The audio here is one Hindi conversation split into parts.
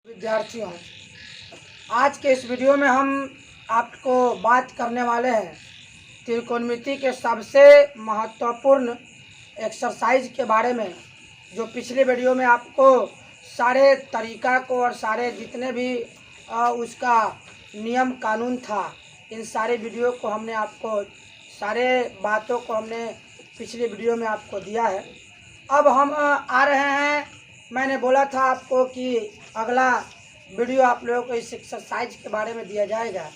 विद्यार्थियों, आज के इस वीडियो में हम आपको बात करने वाले हैं त्रिकोणमिति के सबसे महत्वपूर्ण एक्सरसाइज के बारे में। जो पिछले वीडियो में आपको सारे तरीका को और सारे जितने भी उसका नियम कानून था, इन सारे वीडियो को हमने आपको सारे बातों को हमने पिछले वीडियो में आपको दिया है। अब हम आ रहे हैं, मैंने बोला था आपको कि अगला वीडियो आप लोगों को इस एक्सरसाइज के बारे में दिया जाएगा।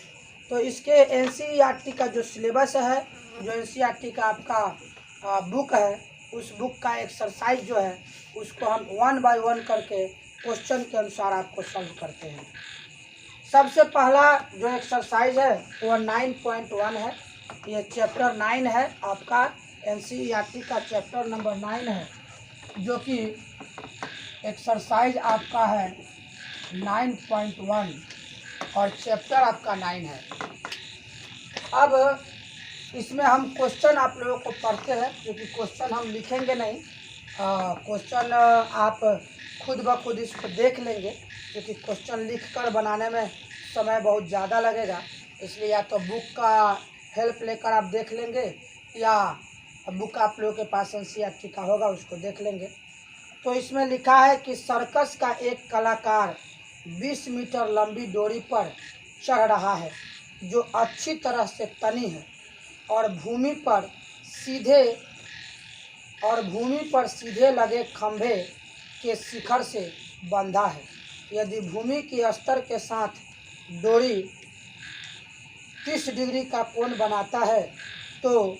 तो इसके एनसीईआरटी का जो सिलेबस है, जो एनसीईआरटी का आपका बुक है, उस बुक का एक्सरसाइज जो है उसको हम 1 बाय 1 करके क्वेश्चन के अनुसार आपको सॉल्व करते हैं। सबसे पहला जो एक्सरसाइज है वो 9.1 है। ये चैप्टर 9 है, आपका एनसीईआरटी का चैप्टर नंबर 9 है, जो कि एक्सरसाइज आपका है 9.1 और चैप्टर आपका 9 है। अब इसमें हम क्वेश्चन आप लोगों को पढ़ते हैं, क्योंकि क्वेश्चन हम लिखेंगे नहीं, क्वेश्चन आप खुद ब खुद इसको देख लेंगे, क्योंकि क्वेश्चन लिखकर बनाने में समय बहुत ज़्यादा लगेगा। इसलिए या तो बुक का हेल्प लेकर आप देख लेंगे, या बुक आप लोगों के पास एनसीईआरटी का होगा उसको देख लेंगे। तो इसमें लिखा है कि सर्कस का एक कलाकार 20 मीटर लंबी डोरी पर चढ़ रहा है, जो अच्छी तरह से तनी है और भूमि पर सीधे लगे खंभे के शिखर से बंधा है। यदि भूमि की स्तर के साथ डोरी 30 डिग्री का कोण बनाता है तो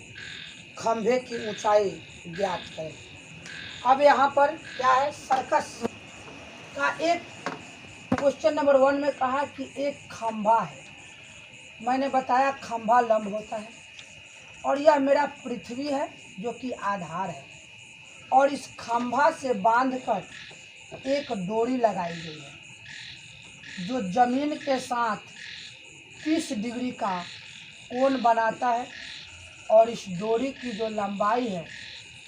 खंभे की ऊंचाई ज्ञात करें। अब यहाँ पर क्या है, सर्कस का एक क्वेश्चन नंबर 1 में कहा कि एक खंभा है। मैंने बताया खंभा लंब होता है, और यह मेरा पृथ्वी है जो कि आधार है, और इस खंभा से बांधकर एक डोरी लगाई गई है जो जमीन के साथ 30 डिग्री का कोण बनाता है, और इस डोरी की जो लंबाई है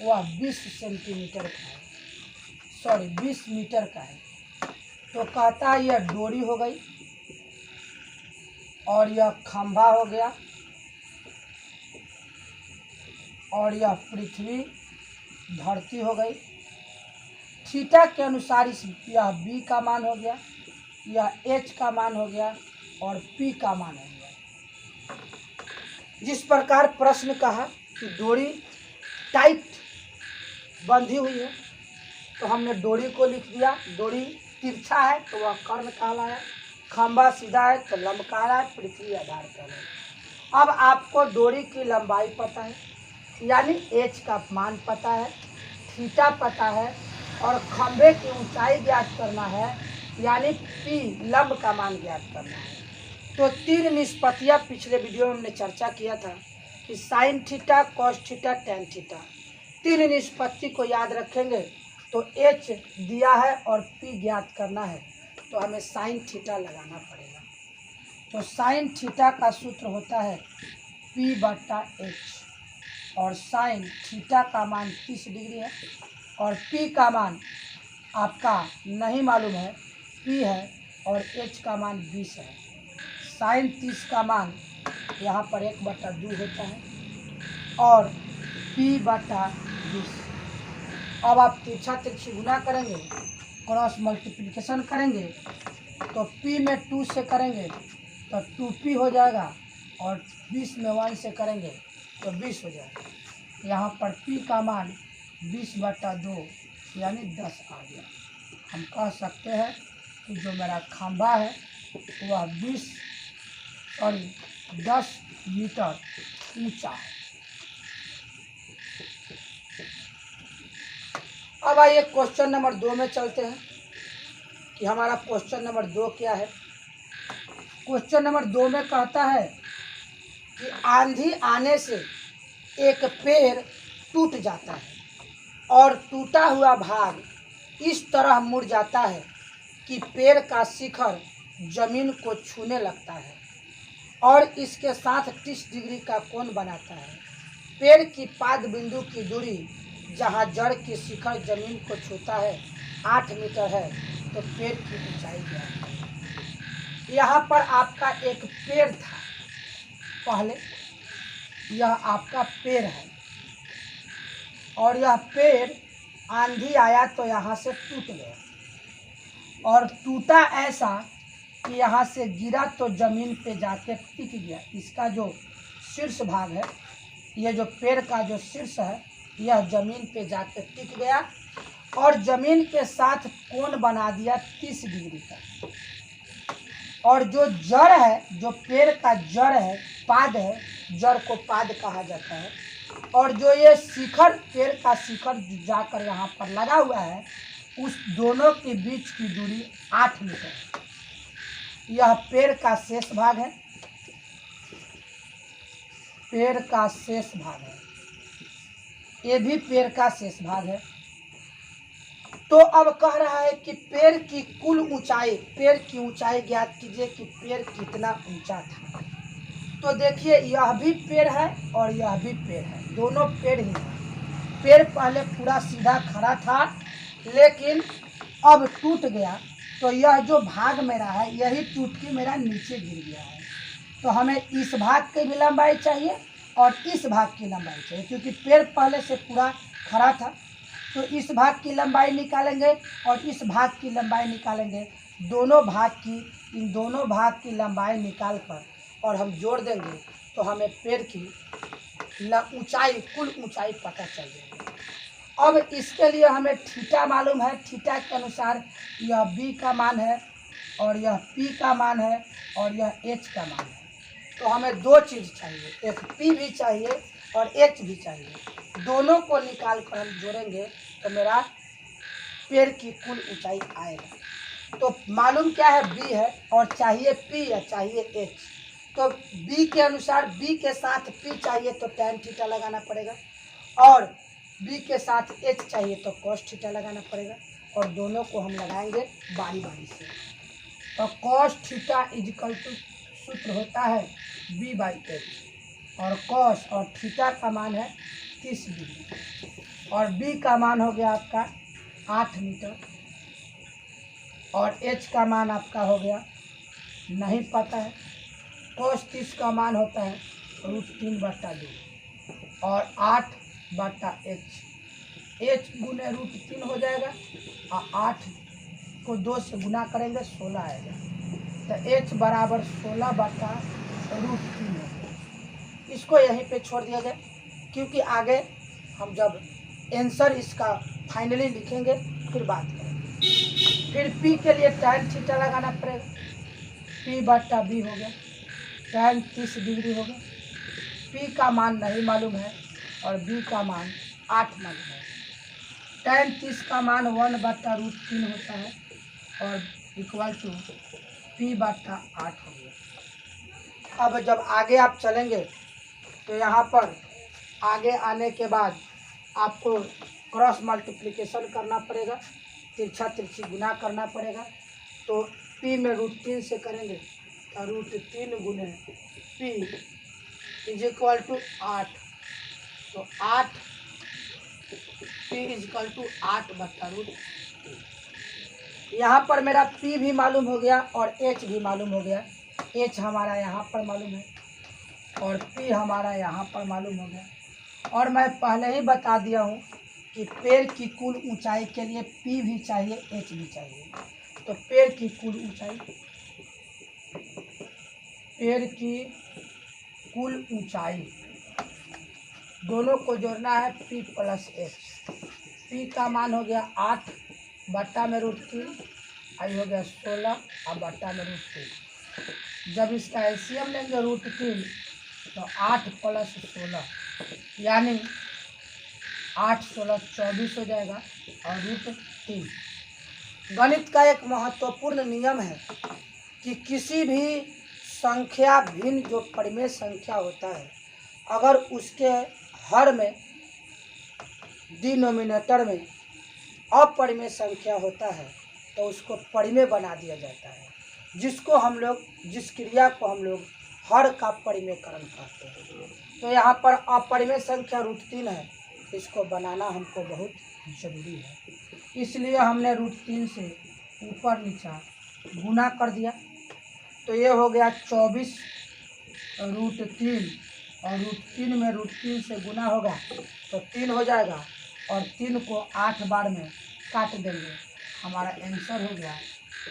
वह 20 सेंटीमीटर का है, 20 मीटर का है। तो कहता है यह डोरी हो गई, और यह खंभा हो गया, और यह पृथ्वी धरती हो गई। थीटा के अनुसार यह बी का मान हो गया, यह एच का मान हो गया, और पी का मान हो गया। जिस प्रकार प्रश्न कहा कि डोरी टाइट बंधी हुई है, तो हमने डोरी को लिख दिया। डोरी तिरछा है तो वह कर्ण कहलाया, खंभा सीधा है तो लंब कहलाया, पृथ्वी आधार कहलाया। अब आपको डोरी की लंबाई पता है, यानी एच का मान पता है, थीटा पता है, और खंभे की ऊंचाई ज्ञात करना है, यानी पी लंब का मान ज्ञात करना है। तो 3 निष्पत्तियाँ पिछले वीडियो में हमने चर्चा किया था कि sine theta, cos theta, tan theta. 3 निष्पत्ति को याद रखेंगे तो एच दिया है और पी ज्ञात करना है, तो हमें साइन थीटा लगाना पड़ेगा। तो साइन थीटा का सूत्र होता है P/H, और साइन थीटा का मान 30 डिग्री है, और पी का मान आपका नहीं मालूम है, पी है, और एच का मान 20 है। साइन 30 का मान यहाँ पर 1/2 होता है, और P/20। अब आप तिरछा तिरछी गुना करेंगे, क्रॉस मल्टीप्लिकेशन करेंगे, तो P में 2 से करेंगे तो 2P हो जाएगा, और 20 में 1 से करेंगे तो 20 हो जाएगा। यहाँ पर P का मान 20/2 यानी 10 आ गया। हम कह सकते हैं कि जो मेरा खंभा है वह 10 मीटर ऊंचा है। अब आइए क्वेश्चन नंबर 2 में चलते हैं कि हमारा क्वेश्चन नंबर 2 क्या है। क्वेश्चन नंबर 2 में कहता है कि आंधी आने से एक पेड़ टूट जाता है, और टूटा हुआ भाग इस तरह मुड़ जाता है कि पेड़ का शिखर जमीन को छूने लगता है, और इसके साथ 30 डिग्री का कोण बनाता है। पेड़ की पाद बिंदु की दूरी जहाँ जड़ की शिखर जमीन को छूता है 8 मीटर है, तो पेड़ की ऊंचाई ज्ञात करें। यहाँ पर आपका एक पेड़ था, पहले यह आपका पेड़ है और यह पेड़ आंधी आया तो यहाँ से टूट गया और टूटा ऐसा कि यहाँ से गिरा तो जमीन पे जाके टिक गया। इसका जो शीर्ष भाग है, यह जो पेड़ का जो शीर्ष है, यह जमीन पे जाके टिक गया और जमीन के साथ कोण बना दिया 30 डिग्री का। और जो जड़ है, जो पेड़ का जड़ है, पाद है, जड़ को पाद कहा जाता है, और जो ये शिखर, पेड़ का शिखर जाकर यहाँ पर लगा हुआ है, उस दोनों के बीच की दूरी 8 मीटर। यह पेड़ का शेष भाग है, पेड़ का शेष भाग है, ये भी पेड़ का शेष भाग है। तो अब कह रहा है कि पेड़ की कुल ऊंचाई, पेड़ की ऊंचाई ज्ञात कीजिए कि पेड़ कितना ऊंचा था। तो देखिए यह भी पेड़ है और यह भी पेड़ है, दोनों पेड़ ही हैं। पेड़ पहले पूरा सीधा खड़ा था लेकिन अब टूट गया, तो यह जो भाग मेरा है यही टूट के मेरा नीचे गिर गया है। तो हमें इस भाग की भी लंबाई चाहिए और इस भाग की लंबाई चाहिए, क्योंकि पेड़ पहले से पूरा खड़ा था। तो इस भाग की लंबाई निकालेंगे और इस भाग की लंबाई निकालेंगे, दोनों भाग की, इन दोनों भाग की लंबाई निकाल कर और हम जोड़ देंगे तो हमें पेड़ की ऊंचाई, कुल ऊंचाई पता चल जाएगी। अब इसके लिए हमें थीटा मालूम है, थीटा के अनुसार यह बी का मान है और यह पी का मान है और यह एच का मान है। तो हमें दो चीज़ चाहिए, एक पी भी चाहिए और एच भी चाहिए। दोनों को निकाल कर हम जोड़ेंगे तो मेरा पेड़ की कुल ऊंचाई आएगा। तो मालूम क्या है, बी है और चाहिए पी या चाहिए एच। तो बी के अनुसार बी के साथ पी चाहिए तो tan थीटा लगाना पड़ेगा और बी के साथ एच चाहिए तो cos थीटा लगाना पड़ेगा, और दोनों को हम लगाएंगे बारी बारी से। तो cos थीटा इजिकल टू सूत्र होता है b/h और cos और थीटा का मान है 30 डिग्री और b का मान हो गया आपका 8 मीटर और h का मान आपका हो गया नहीं पता है। cos 30 का मान होता है √3/2 और 8/h, h गुने √3 हो जाएगा और 8 को 2 से गुना करेंगे 16 आएगा। तो h बराबर 16/√3 है। इसको यहीं पे छोड़ दिया जाए, क्योंकि आगे हम जब आंसर इसका फाइनली लिखेंगे फिर बात करेंगे। फिर p के लिए tan थीटा लगाना पड़ेगा, p/b हो गया, tan 30 डिग्री हो गया। p का मान नहीं मालूम है और b का मान 8 मालूम है। tan 30 का मान 1/√3 होता है और इक्वल टू p/8 हो गया। अब जब आगे आप चलेंगे तो यहाँ पर आगे आने के बाद आपको क्रॉस मल्टीप्लिकेशन करना पड़ेगा, तिरछा तिरछी गुना करना पड़ेगा। तो p में √3 से करेंगे तो √3 गुने p इज इक्वल टू 8। तो 8 p इज इक्वल टू 8/√3। यहाँ पर मेरा p भी मालूम हो गया और h भी मालूम हो गया। h हमारा यहाँ पर मालूम है और p हमारा यहाँ पर मालूम हो गया। और मैं पहले ही बता दिया हूँ कि पेड़ की कुल ऊंचाई के लिए p भी चाहिए, h भी चाहिए। तो पेड़ की कुल ऊंचाई, पेड़ की कुल ऊंचाई दोनों को जोड़ना है p + h। p का मान हो गया 8/√3, आई हो गया 16 और बट्टा में √3। जब इसका एलसीएम लेंगे √3 तो 8 + 16 यानी 8 16 24 हो जाएगा और √3। गणित का एक महत्वपूर्ण नियम है कि किसी भी संख्या भिन्न जो परिमेय संख्या होता है, अगर उसके हर में, डिनोमिनेटर में अपरिमेय संख्या होता है तो उसको परिमेय बना दिया जाता है, जिसको हम लोग, जिस क्रिया को हम लोग हर का परिमेयकरण कहते हैं। तो यहाँ पर अपरिमेय संख्या √3 है, इसको बनाना हमको बहुत जरूरी है, इसलिए हमने √3 से ऊपर नीचा गुना कर दिया तो ये हो गया 24√3 और √3 में √3 से गुना होगा तो 3 हो जाएगा और 3 को 8 बार में काट देंगे। हमारा आंसर हो गया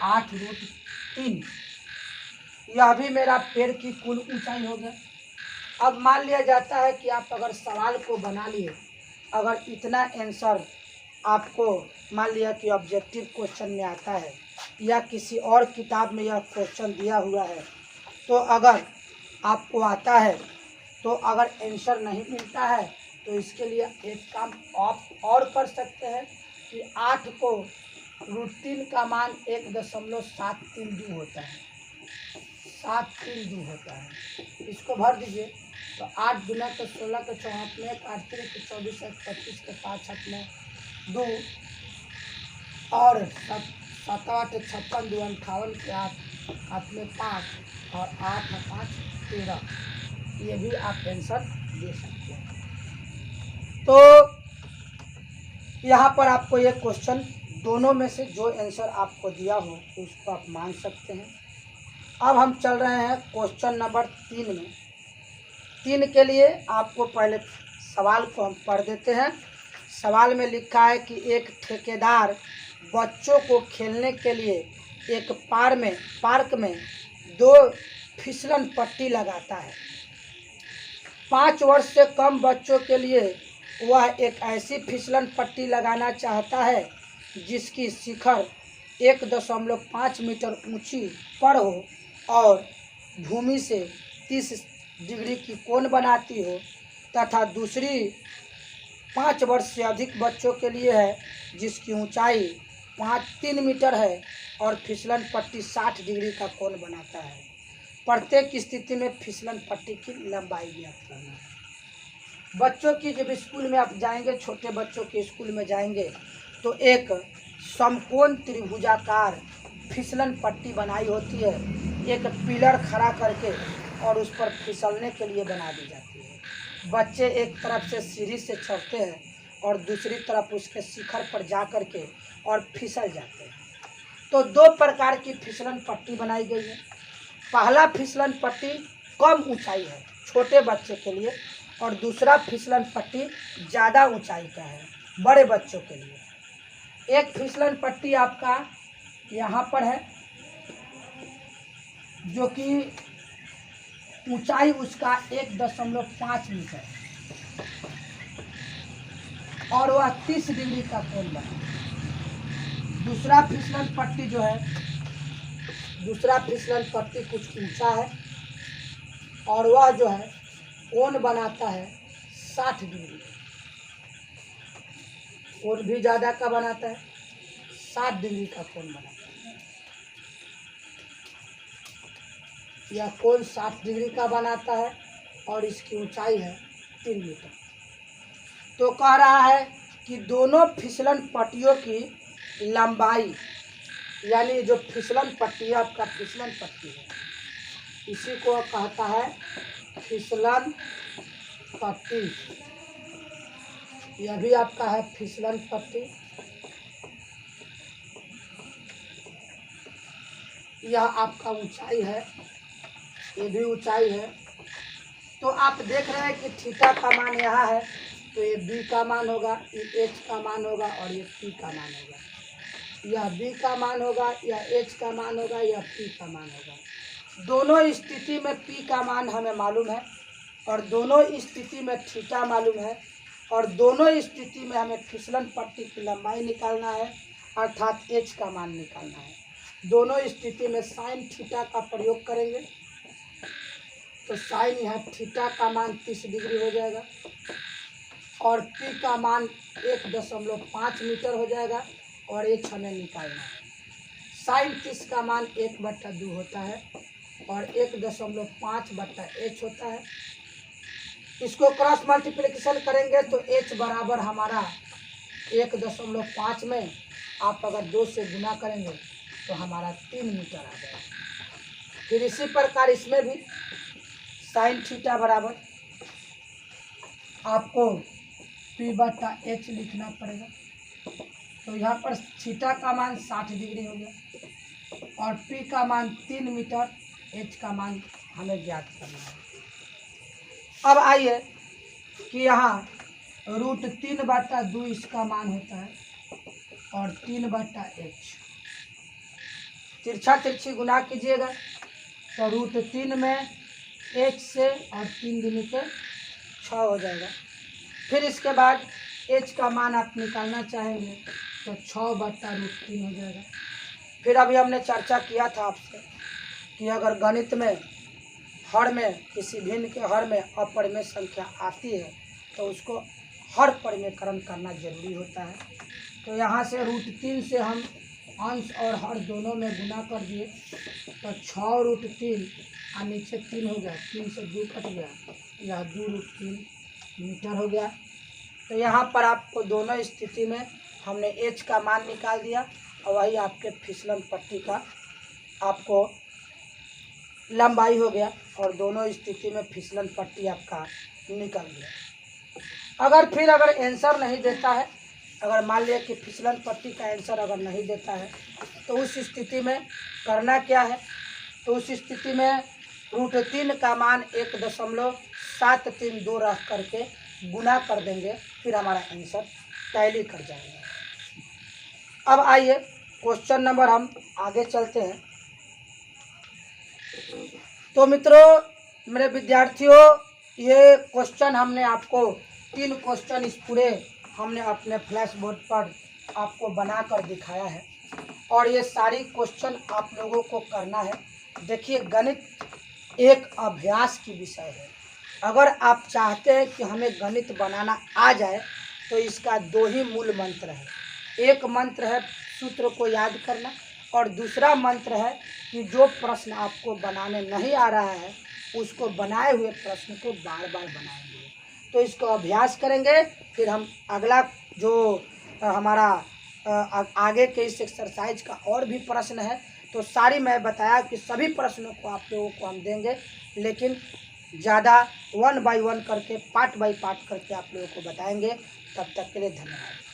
8√3। यह भी मेरा पेड़ की कुल ऊंचाई हो गया। अब मान लिया जाता है कि आप अगर सवाल को बना लिए, अगर इतना आंसर आपको मान लिया कि ऑब्जेक्टिव क्वेश्चन में आता है या किसी और किताब में यह क्वेश्चन दिया हुआ है, तो अगर आपको आता है तो अगर आंसर नहीं मिलता है तो इसके लिए एक काम आप और कर सकते हैं कि 8 को √3 का मान 1.732 होता है, 732 होता है। इसको भर दीजिए तो 8 गुना तो 16 के 64 में 8 3 के 24 है 25 के 5 8 में 2 और 7 8 56 2 58 के 8 में 5 और 8 5 13। ये भी आप आंसर दे सकते हैं। तो यहाँ पर आपको ये क्वेश्चन दोनों में से जो आंसर आपको दिया हो उसको आप मान सकते हैं। अब हम चल रहे हैं क्वेश्चन नंबर 3 में। 3 के लिए आपको पहले सवाल को हम पढ़ देते हैं। सवाल में लिखा है कि एक ठेकेदार बच्चों को खेलने के लिए एक पार्क में 2 फिसलन पट्टी लगाता है। 5 वर्ष से कम बच्चों के लिए वह एक ऐसी फिसलन पट्टी लगाना चाहता है जिसकी शिखर 1.5 मीटर ऊंची पर हो और भूमि से 30 डिग्री की कोण बनाती हो, तथा दूसरी 5 वर्ष से अधिक बच्चों के लिए है जिसकी ऊंचाई 3 मीटर है और फिसलन पट्टी 60 डिग्री का कोण बनाता है। प्रत्येक स्थिति में फिसलन पट्टी की लंबाई ज्ञात करना है। बच्चों की जब स्कूल में आप जाएंगे, छोटे बच्चों के स्कूल में जाएंगे तो एक समकोण त्रिभुजाकार फिसलन पट्टी बनाई होती है, एक पिलर खड़ा करके और उस पर फिसलने के लिए बना दी जाती है। बच्चे एक तरफ से सीढ़ी से चढ़ते हैं और दूसरी तरफ उसके शिखर पर जा कर के और फिसल जाते हैं। तो 2 प्रकार की फिसलन पट्टी बनाई गई है। पहला फिसलन पट्टी कम ऊंचाई है छोटे बच्चे के लिए और दूसरा फिसलन पट्टी ज़्यादा ऊंचाई का है बड़े बच्चों के लिए। एक फिसलन पट्टी आपका यहाँ पर है जो कि ऊंचाई उसका 1.5 मीटर और वह 30 डिग्री का कोण बना। दूसरा फिसलन पट्टी जो है, दूसरा फिसलन पट्टी कुछ ऊंचा है और वह जो है कोण बनाता है 60 डिग्री। कोण भी ज़्यादा का बनाता है, 60 डिग्री का कोण बनाता है। यह कोण 60 डिग्री का बनाता है और इसकी ऊंचाई है 3 मीटर। तो कह रहा है कि दोनों फिसलन पट्टियों की लंबाई, यानी जो फिसलन पट्टी है आपका फिसलन पट्टी है, इसी को कहता है फिसलन पट्टी। यह भी आपका है फिसलन पट्टी। यह आपका ऊंचाई है, ये भी ऊंचाई है। तो आप देख रहे हैं कि थीटा का मान यहाँ है तो ये बी का मान होगा, ये एच का मान होगा और ये पी का मान होगा। यह बी का मान होगा, यह एच का मान होगा, यह पी का मान होगा। दोनों स्थिति में पी का मान हमें मालूम है और दोनों स्थिति में थीटा मालूम है और दोनों स्थिति में हमें फिसलन पट्टी की लंबाई निकालना है अर्थात एच का मान निकालना है। दोनों स्थिति में साइन थीटा का प्रयोग करेंगे तो साइन यहाँ थीटा का मान 30 डिग्री हो जाएगा और पी का मान 1.5 मीटर हो जाएगा और एच हमें निकालना है। साइन 30 का मान 1/2 होता है और 1.5/h होता है। इसको क्रॉस मल्टीप्लिकेशन करेंगे तो h बराबर हमारा 1.5 में आप अगर 2 से गुना करेंगे तो हमारा 3 मीटर आ जाएगा। फिर इसी प्रकार इसमें भी साइन थीटा बराबर आपको P/H लिखना पड़ेगा। तो यहाँ पर थीटा का मान 60 डिग्री हो गया और पी का मान 3 मीटर, एच का मान हमें ज्ञात करना है। अब आइए कि यहाँ √3/2 इसका मान होता है और 3/h तिरछा तिरछी गुना कीजिएगा तो √3 में h से और 3 दूनी के 6 हो जाएगा। फिर इसके बाद h का मान आप निकालना चाहेंगे तो 6/√3 हो जाएगा। फिर अभी हमने चर्चा किया था आपसे कि अगर गणित में हर में किसी भिन्न के हर में अपरिमेय संख्या आती है तो उसको हर परिमेयकरण करना जरूरी होता है। तो यहाँ से √3 से हम अंश और हर दोनों में गुना कर दिए तो 6√3 और नीचे 3 हो गया, 3 से 2 कट गया, यह 2√3 मीटर हो गया। तो यहाँ पर आपको दोनों स्थिति में हमने h का मान निकाल दिया और वही आपके फिसलन पट्टी का आपको लंबाई हो गया और दोनों स्थिति में फिसलन पट्टी आपका निकल गया। अगर आंसर नहीं देता है, अगर मान लिया कि फिसलन पट्टी का आंसर अगर नहीं देता है तो उस स्थिति में करना क्या है, तो उस स्थिति में √3 का मान 1.732 रख करके गुना कर देंगे, फिर हमारा आंसर टैली कर जाएगा। अब आइए क्वेश्चन नंबर हम आगे चलते हैं। तो मित्रों, मेरे विद्यार्थियों, ये क्वेश्चन हमने आपको 3 क्वेश्चन इस पूरे हमने अपने फ्लैश बोर्ड पर आपको बनाकर दिखाया है और ये सारी क्वेश्चन आप लोगों को करना है। देखिए, गणित एक अभ्यास की विषय है। अगर आप चाहते हैं कि हमें गणित बनाना आ जाए तो इसका 2 ही मूल मंत्र है। एक मंत्र है सूत्र को याद करना और दूसरा मंत्र है कि जो प्रश्न आपको बनाने नहीं आ रहा है उसको बनाए हुए प्रश्न को बार बार बनाएंगे। तो इसको अभ्यास करेंगे, फिर हम अगला जो हमारा आगे के इस एक्सरसाइज का और भी प्रश्न है तो सारी मैं बताया कि सभी प्रश्नों को आप लोगों को हम देंगे, लेकिन ज़्यादा 1 बाय 1 करके पार्ट बाय पार्ट करके आप लोगों को बताएंगे। तब तक के लिए धन्यवाद।